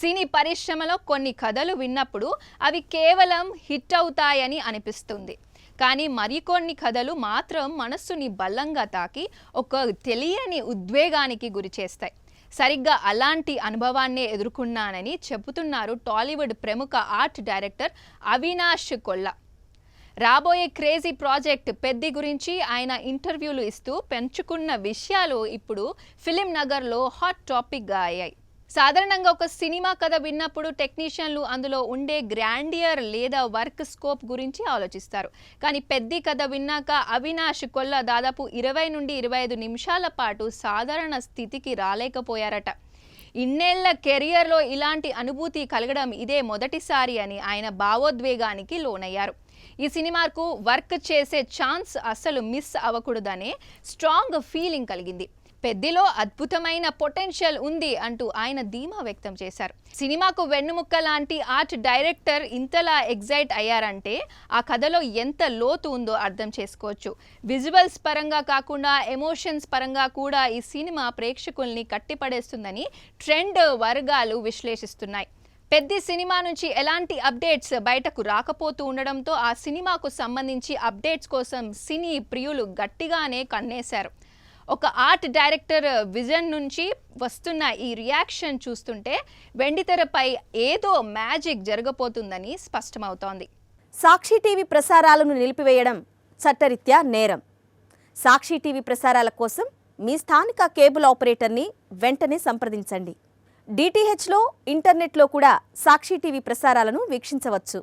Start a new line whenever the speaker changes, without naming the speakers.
సినీ పరిశ్రమలో కొన్ని కథలు విన్నప్పుడు అవి కేవలం హిట్ అవుతాయని అనిపిస్తుంది. కానీ మరికొన్ని కథలు మాత్రం మనస్సుని బలంగా తాకి ఒక తెలియని ఉద్వేగానికి గురిచేస్తాయి. సరిగ్గా అలాంటి అనుభవాన్నే ఎదుర్కొన్నానని చెబుతున్నారు టాలీవుడ్ ప్రముఖ ఆర్ట్ డైరెక్టర్ అవినాష్ కొల్లా. రాబోయే క్రేజీ ప్రాజెక్ట్ పెద్ది గురించి ఆయన ఇంటర్వ్యూలు ఇస్తూ పెంచుకున్న విషయాలు ఇప్పుడు ఫిలిం నగర్లో హాట్ టాపిక్గా అయ్యాయి. సాధారణంగా ఒక సినిమా కథ విన్నప్పుడు టెక్నీషియన్లు అందులో ఉండే గ్రాండియర్ లేదా వర్క్ స్కోప్ గురించి ఆలోచిస్తారు. కానీ పెద్ది కథ విన్నాక అవినాష్ కొల్లా దాదాపు 20 నుండి 25 నిమిషాల పాటు సాధారణ స్థితికి రాలేకపోయారట. ఇన్నేళ్ల కెరియర్లో ఇలాంటి అనుభూతి కలగడం ఇదే మొదటిసారి అని ఆయన భావోద్వేగానికి లోనయ్యారు. ఈ సినిమాకు వర్క్ చేసే ఛాన్స్ అస్సలు మిస్ అవ్వకూడదనే స్ట్రాంగ్ ఫీలింగ్ కలిగింది. పెద్దిలో అద్భుతమైన పొటెన్షియల్ ఉంది అంటూ ఆయన ధీమా వ్యక్తం చేశారు. సినిమాకు వెన్నుముక్క లాంటి ఆర్ట్ డైరెక్టర్ ఇంతలా ఎగ్జైట్ అయ్యారంటే ఆ కథలో ఎంత లోతు ఉందో అర్థం చేసుకోవచ్చు. విజువల్స్ పరంగా కాకుండా ఎమోషన్స్ పరంగా కూడా ఈ సినిమా ప్రేక్షకుల్ని కట్టిపడేస్తుందని ట్రెండ్ వర్గాలు విశ్లేషిస్తున్నాయి. పెద్ది సినిమా నుంచి ఎలాంటి అప్డేట్స్ బయటకు రాకపోతూ ఉండడంతో ఆ సినిమాకు సంబంధించి అప్డేట్స్ కోసం సినీ ప్రియులు గట్టిగానే కన్నేశారు. ఒక ఆర్ట్ డైరెక్టర్ విజన్ నుంచి వస్తున్న ఈ రియాక్షన్ చూస్తుంటే వెండితెరపై ఏదో మ్యాజిక్ జరగబోతుందని స్పష్టమవుతోంది.
సాక్షి టీవీ ప్రసారాలను నిలిపివేయడం చట్టరీత్యా నేరం. సాక్షి టీవీ ప్రసారాల కోసం మీ స్థానిక కేబుల్ ఆపరేటర్ని వెంటనే సంప్రదించండి. డిటిహెచ్లో, ఇంటర్నెట్లో కూడా సాక్షి టీవీ ప్రసారాలను వీక్షించవచ్చు.